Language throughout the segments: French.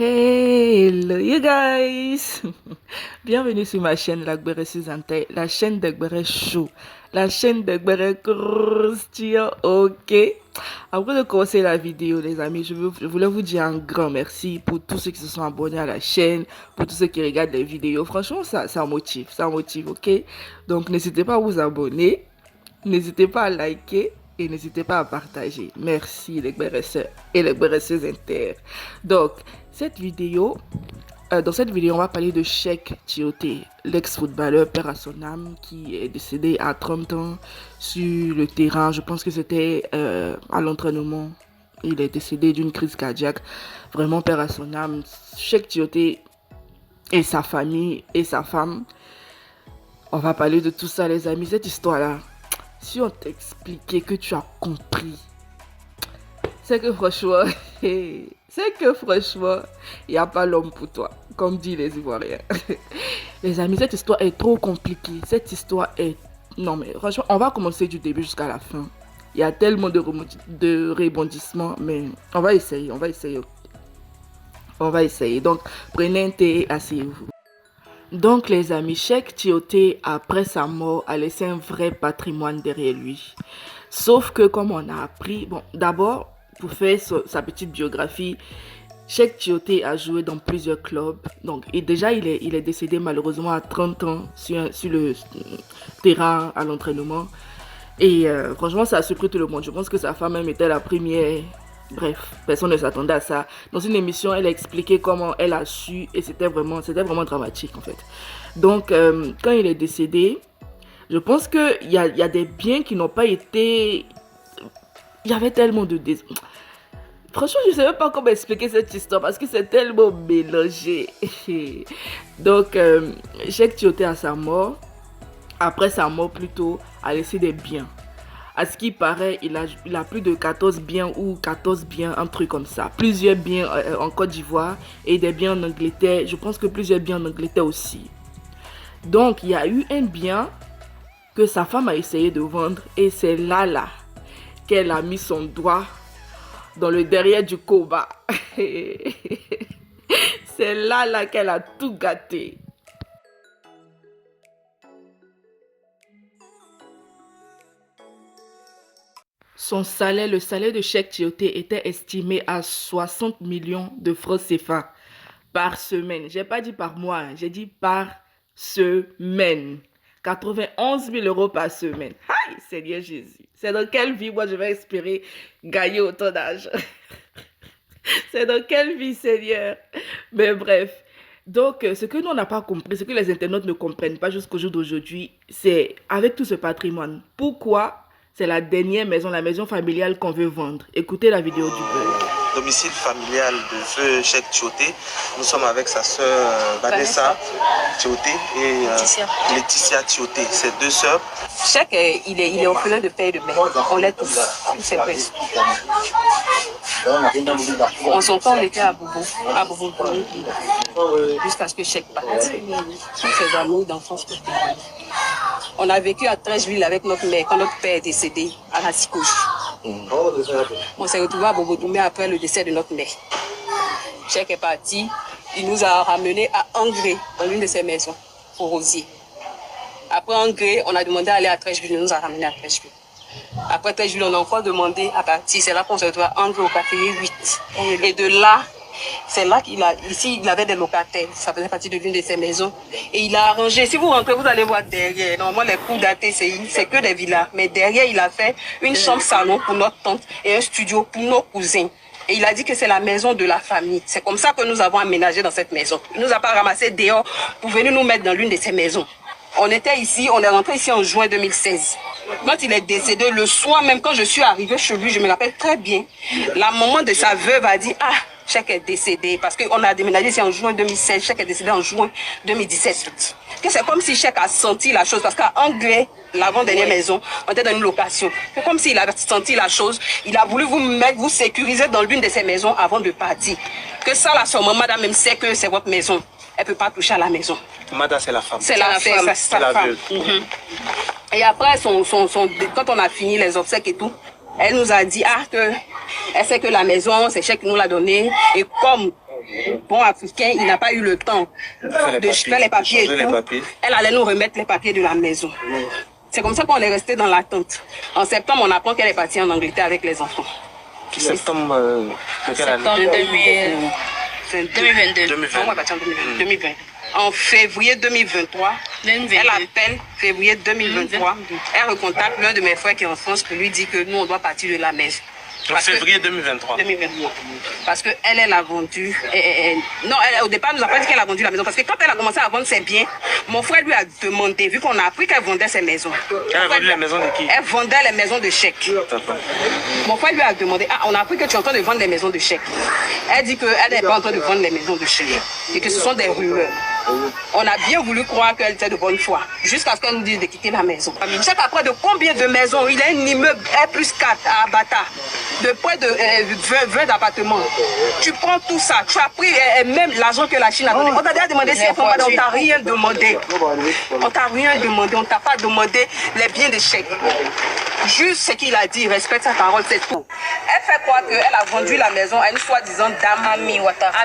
Hello you guys! Bienvenue sur ma chaîne Lagbere Suzante, la chaîne d'Egbere Show, la chaîne d'Egbere Croustillant, ok? Avant de commencer la vidéo les amis, je voulais vous dire un grand merci pour tous ceux qui se sont abonnés à la chaîne, pour tous ceux qui regardent les vidéos. Franchement ça motive, ok? Donc n'hésitez pas à vous abonner, n'hésitez pas à liker. Et n'hésitez pas à partager. Merci les Gbéresseurs et les Gbéresseuses inter. Donc, dans cette vidéo, on va parler de Cheikh Tioté, l'ex-footballeur père à son âme qui est décédé à 30 ans sur le terrain. Je pense que c'était à l'entraînement. Il est décédé d'une crise cardiaque. Vraiment père à son âme. Cheikh Tioté et sa famille et sa femme. On va parler de tout ça les amis. Cette histoire-là, si on t'expliquait que tu as compris, c'est que franchement, il n'y a pas l'homme pour toi, comme disent les Ivoiriens. Les amis, cette histoire est trop compliquée. Cette histoire est... Non mais franchement, on va commencer du début jusqu'à la fin. Il y a tellement de rebondissements, mais on va essayer. Donc, prenez un thé et asseyez-vous. Donc les amis, Cheikh Tioté, après sa mort, a laissé un vrai patrimoine derrière lui. Sauf que comme on a appris, bon, d'abord, pour faire sa petite biographie, Cheikh Tioté a joué dans plusieurs clubs. Donc, et déjà, il est décédé malheureusement à 30 ans sur le terrain à l'entraînement. Et franchement, ça a surpris tout le monde. Je pense que sa femme même était la première. Bref, personne ne s'attendait à ça. Dans une émission, elle a expliqué comment elle a su et c'était vraiment dramatique en fait. Donc, quand il est décédé, je pense qu'il y a des biens qui n'ont pas été... Il y avait tellement de... Franchement, je ne sais même pas comment expliquer cette histoire parce que c'est tellement mélangé. Donc, Cheikh Tioté à sa mort, après sa mort plutôt, a laissé des biens. À ce qui paraît, il a plus de 14 biens ou 14 biens, un truc comme ça. Plusieurs biens en Côte d'Ivoire et des biens en Angleterre. Je pense que plusieurs biens en Angleterre aussi. Donc, il y a eu un bien que sa femme a essayé de vendre et c'est là qu'elle a mis son doigt dans le derrière du combat. C'est là qu'elle a tout gâté. Son salaire, le salaire de Cheikh Tioté était estimé à 60 millions de francs CFA par semaine. J'ai pas dit par mois, j'ai dit par semaine. 91 000 euros par semaine. Aïe, Seigneur Jésus. C'est dans quelle vie, moi, je vais espérer gagner autant d'argent? C'est dans quelle vie, Seigneur? Mais bref. Donc, ce que nous, on n'a pas compris, ce que les internautes ne comprennent pas jusqu'au jour d'aujourd'hui, c'est avec tout ce patrimoine, pourquoi c'est la dernière maison, la maison familiale qu'on veut vendre? Écoutez la vidéo du beurre. Domicile familial de feu Cheikh Tioté. Nous sommes avec sa sœur Vanessa Tioté et Laetitia Tioté, ses deux sœurs. Cheikh, il est orphelin de père et de mère. On l'est tous ses frères. On s'entend, on était à Bobo, jusqu'à ce que Cheikh parte. Ses amis d'enfance. On a vécu à Trècheville avec notre mère quand notre père est décédé à la psychose. On s'est retrouvé à Bobo-Doumé après le décès de notre mère. Cheikh est parti, il nous a ramenés à Angré, dans l'une de ses maisons, au Rosier. Après Angré, on a demandé à aller à Trècheville, il nous a ramenés à Trècheville. Après Trècheville, on a encore demandé à partir, c'est là qu'on s'est retrouvé à Angré au café 8. Et de là, c'est là ici il avait des locataires, ça faisait partie de l'une de ses maisons. Et il a arrangé, si vous rentrez, vous allez voir derrière, normalement les cours d'ATCI, c'est que des villas. Mais derrière, il a fait une chambre salon pour notre tante et un studio pour nos cousins. Et il a dit que c'est la maison de la famille. C'est comme ça que nous avons aménagé dans cette maison. Il ne nous a pas ramassé dehors pour venir nous mettre dans l'une de ces maisons. On était ici, on est rentré ici en juin 2016. Quand il est décédé, le soir même, quand je suis arrivée chez lui, je me rappelle très bien, la maman de sa veuve a dit « Ah, Cheikh est décédé » parce qu'on a déménagé ici en juin 2016, Cheikh est décédé en juin 2017. Que c'est comme si Cheikh a senti la chose, parce qu'à Anglais, l'avant-dernière maison, on était dans une location. C'est comme s'il avait senti la chose, il a voulu vous sécuriser dans l'une de ses maisons avant de partir. Que ça, là, son madame même sait que c'est votre maison. Elle ne peut pas toucher à la maison. Madame, c'est la femme. C'est la femme. C'est la femme. Et après, quand on a fini les obsèques et tout, elle nous a dit, elle sait que la maison, c'est Cheikh qui nous l'a donnée. Et comme bon africain, il n'a pas eu le temps de faire les papiers et tout. Elle allait nous remettre les papiers de la maison. C'est comme ça qu'on est resté dans l'attente. En septembre, on apprend qu'elle est partie en Angleterre avec les enfants. Septembre de quelle année? Septembre 2022. On va partir en 2020. En février 2023, elle appelle février 2023. Elle recontacte l'un de mes frères qui est en France pour lui dire que nous, on doit partir de la maison. En février 2023. Parce qu'elle, elle a vendu. Non, au départ, elle nous a pas dit qu'elle a vendu la maison. Parce que quand elle a commencé à vendre ses biens, mon frère lui a demandé, vu qu'on a appris qu'elle vendait ses maisons. Elle a vendu les maisons de qui? Elle vendait les maisons de chèques. Mon frère lui a demandé, on a appris que tu es en train de vendre des maisons de chèques. Elle dit qu'elle n'est pas en train de vendre les maisons de chèques. Et que ce sont des rumeurs. On a bien voulu croire qu'elle était de bonne foi. Jusqu'à ce qu'elle nous dise de quitter la maison. Tu sais qu'après de combien de maisons, il y a un immeuble R+4 à Abata. De près de 20 appartements. Tu prends tout ça, tu as pris même l'argent que la Chine a donné. On t'a déjà demandé si on t'a rien demandé. On t'a rien demandé, on t'a pas demandé les biens de chèques. Juste ce qu'il a dit, respecte sa parole, c'est tout. Elle fait croire qu'elle a vendu la maison à une soi-disant dame Ami Ouattara.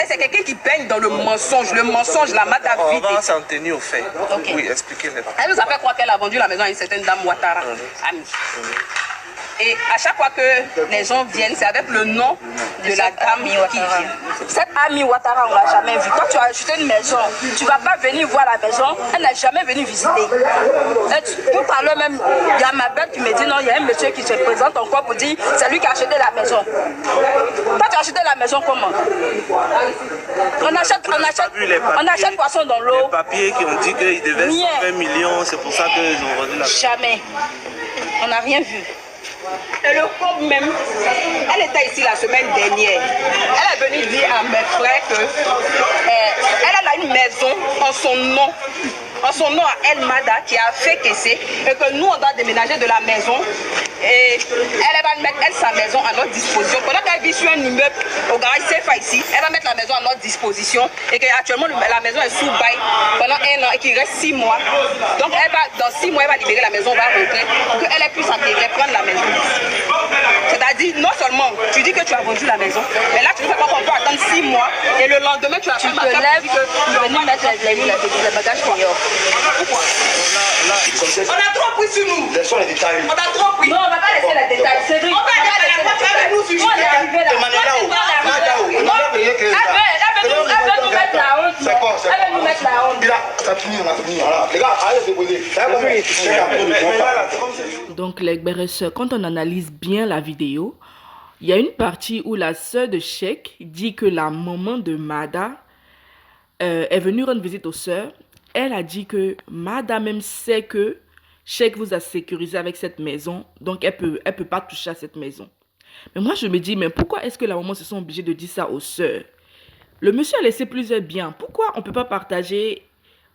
C'est quelqu'un qui baigne dans le mensonge, la m'a vide. On va s'en tenir au fait. Okay. Oui, expliquez-le. Elle nous a fait croire qu'elle a vendu la maison à une certaine dame Ouattara, Ami. Et à chaque fois que les gens viennent, c'est avec le nom de la dame qui vient. Cette Ami Ouattara, on ne l'a jamais vue. Quand tu as acheté une maison, tu ne vas pas venir voir la maison. Elle n'est jamais venue visiter. Tout à l'heure même, il y a ma bête qui me dit non, il y a un monsieur qui se présente encore pour dire c'est lui qui a acheté la maison. Toi, tu as acheté la maison comment? On achète poisson dans l'eau. Les papiers qui ont dit qu'ils devaient 20 millions, c'est pour ça qu'ils ont vendu la maison. Jamais. On n'a rien vu. Et le pauvre même, elle était ici la semaine dernière. Elle est venue dire à mes frères que elle a une maison en son nom à El Mada qui a fait caisser et que nous on doit déménager de la maison et elle va mettre sa maison à notre disposition. Pendant qu'elle vit sur un immeuble au garage CFA ici, elle va mettre la maison à notre disposition et qu'actuellement la maison est sous bail pendant 1 an et qu'il reste 6 mois. Donc elle va, dans 6 mois, elle va libérer la maison, on va rentrer pour qu'elle puisse acquérir, prendre la maison. C'est-à-dire, non seulement tu dis que tu as vendu la maison, mais là tu ne sais pas qu'on peut attendre 6 mois et le lendemain tu as fait ma femme que tu venir mettre les bagages dehors. Pourquoi? On a trop pris sur nous. Laissons les détails. On a trop pris. Non, on ne va pas laisser les détails. Cédric, on va laisser les détails. Nous, on est arrivé là. Elle veut nous mettre la honte. Elle veut nous mettre la honte. Ça finit, on a fini. Les gars, arrêtez de poser. Donc, les frères et sœurs, quand on analyse bien la vidéo, il y a une partie où la sœur de Cheikh dit que la maman de Mada est venue rendre visite aux sœurs. Elle a dit que Mada même sait que Cheikh vous a sécurisé avec cette maison, donc elle peut pas toucher à cette maison. Mais moi, je me dis, mais pourquoi est-ce que la maman se sont obligées de dire ça aux sœurs? Le monsieur a laissé plusieurs biens. Pourquoi on ne peut pas partager?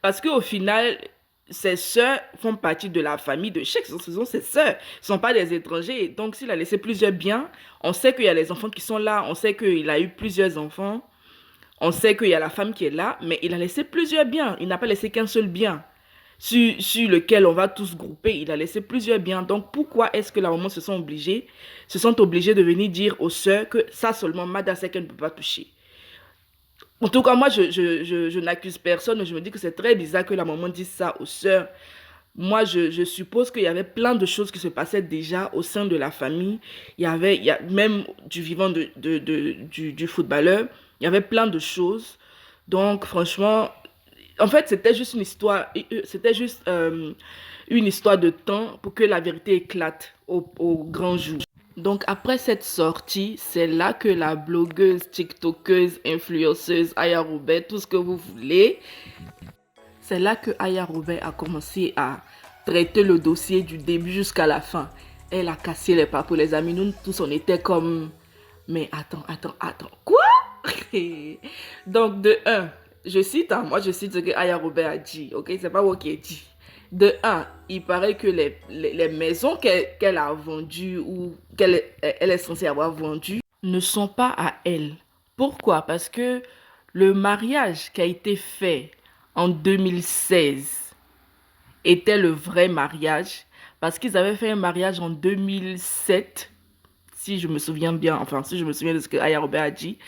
Parce qu'au final, ses sœurs font partie de la famille de Cheikh. Ce sont ses sœurs. Ce ne sont pas des étrangers. Donc, s'il a laissé plusieurs biens, on sait qu'il y a les enfants qui sont là. On sait qu'il a eu plusieurs enfants. On sait qu'il y a la femme qui est là. Mais il a laissé plusieurs biens. Il n'a pas laissé qu'un seul bien sur lequel on va tous grouper. Il a laissé plusieurs biens. Donc, pourquoi est-ce que la maman se sont obligés de venir dire aux sœurs que ça seulement, Mada sait qu'elle ne peut pas toucher? En tout cas, moi, je n'accuse personne. Je me dis que c'est très bizarre que la maman dise ça aux sœurs. Moi, je suppose qu'il y avait plein de choses qui se passaient déjà au sein de la famille. Il y a même du vivant du footballeur. Il y avait plein de choses. Donc, franchement, en fait, c'était juste une histoire de temps pour que la vérité éclate au grand jour. Donc, après cette sortie, c'est là que la blogueuse, tiktokeuse, influenceuse, Aya Robert, tout ce que vous voulez, c'est là que Aya Robert a commencé à traiter le dossier du début jusqu'à la fin. Elle a cassé les papes, les amis. Nous tous, on était comme... Mais attends, quoi? Donc, de 1, je cite ce que Aya Robert a dit, ok? C'est pas moi qui ai dit. De 1, il paraît que les maisons qu'elle a vendues ou qu'elle est censée avoir vendues ne sont pas à elle. Pourquoi? Parce que le mariage qui a été fait en 2016 était le vrai mariage. Parce qu'ils avaient fait un mariage en 2007, si je me souviens bien, enfin si je me souviens de ce que Aya Robert a dit.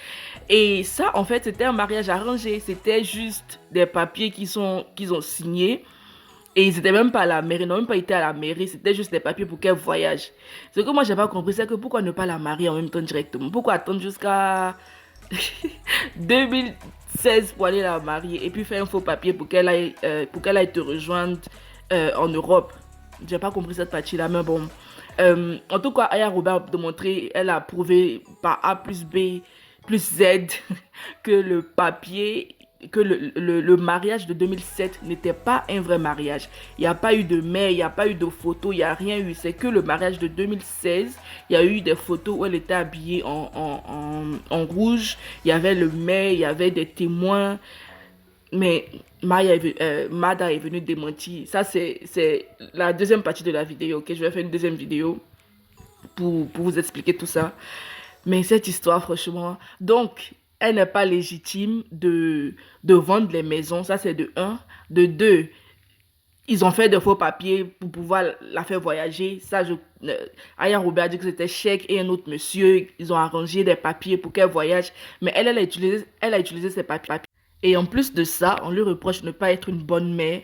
Et ça, en fait, c'était un mariage arrangé. C'était juste des papiers qu'ils ont signés. Et ils n'étaient même pas à la mairie, ils n'ont même pas été à la mairie, c'était juste des papiers pour qu'elle voyage. Ce que moi, j'ai pas compris, c'est que pourquoi ne pas la marier en même temps directement? Pourquoi attendre jusqu'à 2016 pour aller la marier et puis faire un faux papier pour qu'elle aille te rejoindre en Europe? J'ai pas compris cette partie-là, mais bon. En tout cas, Aya Robert a démontré, elle a prouvé par A plus B plus Z que le papier, que le mariage de 2007 n'était pas un vrai mariage. Il n'y a pas eu de mail, il n'y a pas eu de photos, il n'y a rien eu. C'est que le mariage de 2016, il y a eu des photos où elle était habillée en rouge. Il y avait le mail, il y avait des témoins. Mais Mada est venue démentir. Ça, c'est la deuxième partie de la vidéo. Ok, je vais faire une deuxième vidéo pour vous expliquer tout ça. Mais cette histoire, franchement... Donc, elle n'est pas légitime de vendre les maisons. Ça, c'est de 1. De 2, ils ont fait de faux papiers pour pouvoir la faire voyager. Ça, Aya Robert a dit que c'était Chèque et un autre monsieur. Ils ont arrangé des papiers pour qu'elle voyage. Mais elle a utilisé ces papiers. Et en plus de ça, on lui reproche de ne pas être une bonne mère,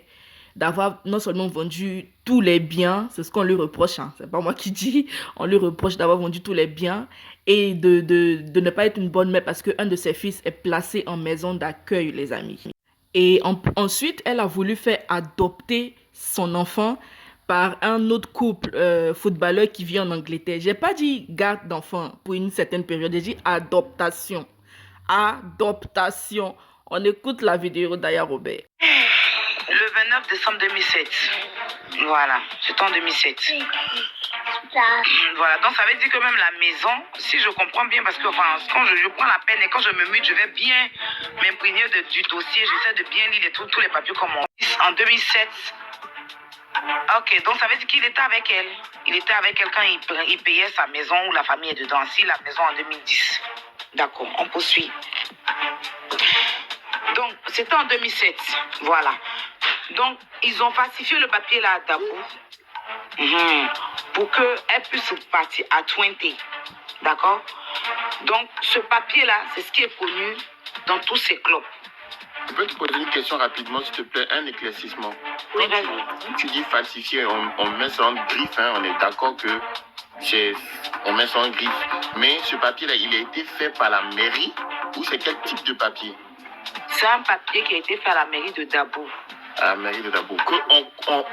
d'avoir non seulement vendu tous les biens, c'est ce qu'on lui reproche, hein, c'est pas moi qui dis, on lui reproche d'avoir vendu tous les biens et de ne pas être une bonne mère parce qu'un de ses fils est placé en maison d'accueil, les amis. Et ensuite, elle a voulu faire adopter son enfant par un autre couple footballeur qui vit en Angleterre. J'ai pas dit garde d'enfant pour une certaine période, j'ai dit adoptation. Adoptation. On écoute la vidéo d'Aya Robert. Le 29 décembre 2007. Voilà, c'était en 2007. Voilà, donc ça veut dire que même la maison, si je comprends bien, parce que enfin, quand je prends la peine et quand je me mute, je vais bien m'imprégner du dossier, j'essaie de bien lire tous les papiers comme en 2007. Ok, donc ça veut dire qu'il était avec elle. Il était avec elle quand il payait sa maison où la famille est dedans. Si la maison en 2010. D'accord, on poursuit. Donc, c'était en 2007. Voilà. Donc, ils ont falsifié le papier là à Dabo pour qu'elle puisse partir à 20. D'accord? Donc, ce papier-là, c'est ce qui est connu dans tous ces clubs. Je peux te poser une question rapidement, s'il te plaît, un éclaircissement. Oui, vas-y. Tu dis falsifié, on met ça en griffe, hein, on est d'accord que on met ça en griffe. Mais ce papier-là, il a été fait par la mairie ou c'est quel type de papier? C'est un papier qui a été fait à la mairie de Dabo. À la mairie de Dabo.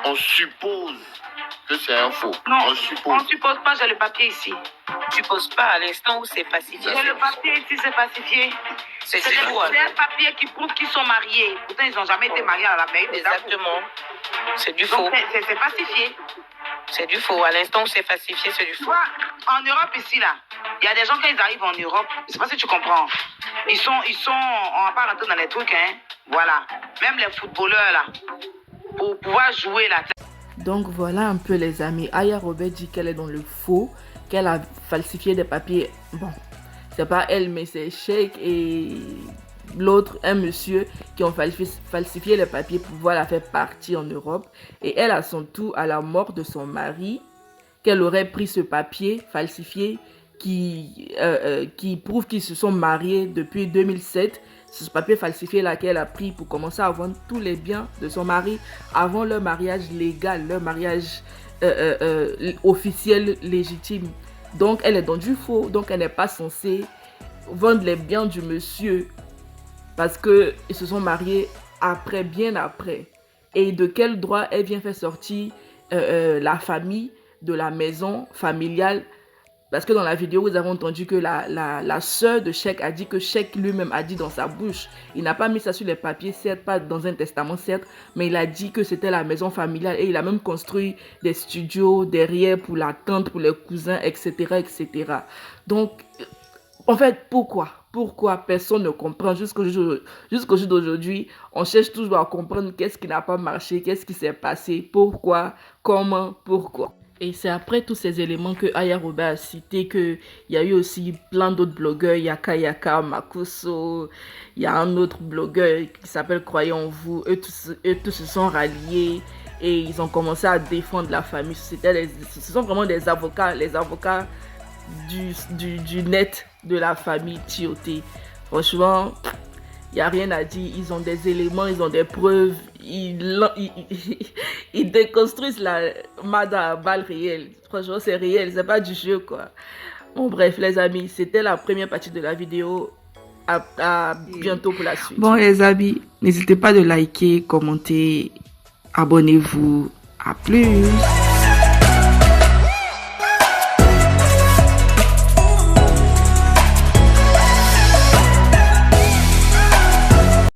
On suppose que c'est un faux. Non, on suppose pas, j'ai le papier ici. Tu supposes pas à l'instant où c'est falsifié. J'ai le papier ici, c'est falsifié. C'est un papier qui prouve qu'ils sont mariés. Pourtant, ils n'ont jamais été mariés à la mairie de Dabo. Exactement. C'est du faux. C'est falsifié. C'est du faux. À l'instant où c'est falsifié, c'est du faux. En Europe, ici, là, il y a des gens, quand ils arrivent en Europe, je sais pas si tu comprends, ils sont, on va pas rentrer dans les trucs, hein, voilà. Même les footballeurs, là, pour pouvoir jouer, là. Donc voilà un peu les amis. Aya Robert dit qu'elle est dans le faux, qu'elle a falsifié des papiers. Bon, c'est pas elle, mais c'est Chèque et l'autre, un monsieur, qui ont falsifié les papiers pour pouvoir la faire partir en Europe. Et elle, à son tour, à la mort de son mari, qu'elle aurait pris ce papier falsifié qui prouve qu'ils se sont mariés depuis 2007. Ce papier falsifié là qu'elle a pris pour commencer à vendre tous les biens de son mari avant leur mariage légal, leur mariage officiel, légitime. Donc elle est dans du faux, donc elle n'est pas censée vendre les biens du monsieur parce qu'ils se sont mariés après, bien après. Et de quel droit elle vient faire sortir la famille de la maison familiale? Parce que dans la vidéo, vous avez entendu que la sœur de Chèque a dit que Chèque lui-même a dit dans sa bouche. Il n'a pas mis ça sur les papiers, certes, pas dans un testament, certes, mais il a dit que c'était la maison familiale et il a même construit des studios derrière pour la tante, pour les cousins, etc., etc. Donc, en fait, pourquoi personne ne comprend jusqu'au jour d'aujourd'hui? On cherche toujours à comprendre qu'est-ce qui n'a pas marché, qu'est-ce qui s'est passé, pourquoi, comment, pourquoi. Et c'est après tous ces éléments que Aya Robert a cité qu'il y a eu aussi plein d'autres blogueurs, Yaka Yaka, Makuso, il y a un autre blogueur qui s'appelle Croyons en vous, eux tous se sont ralliés et ils ont commencé à défendre la famille. Ce sont vraiment des avocats, les avocats du net de la famille Tioté. Franchement, il n'y a rien à dire. Ils ont des éléments, ils ont des preuves. Ils déconstruisent la Mada à balles réelles. Franchement, c'est réel, c'est pas du jeu, quoi. Bon, bref, les amis, c'était la première partie de la vidéo. À bientôt pour la suite. Bon, les amis, n'hésitez pas de liker, commenter, abonnez-vous. À plus.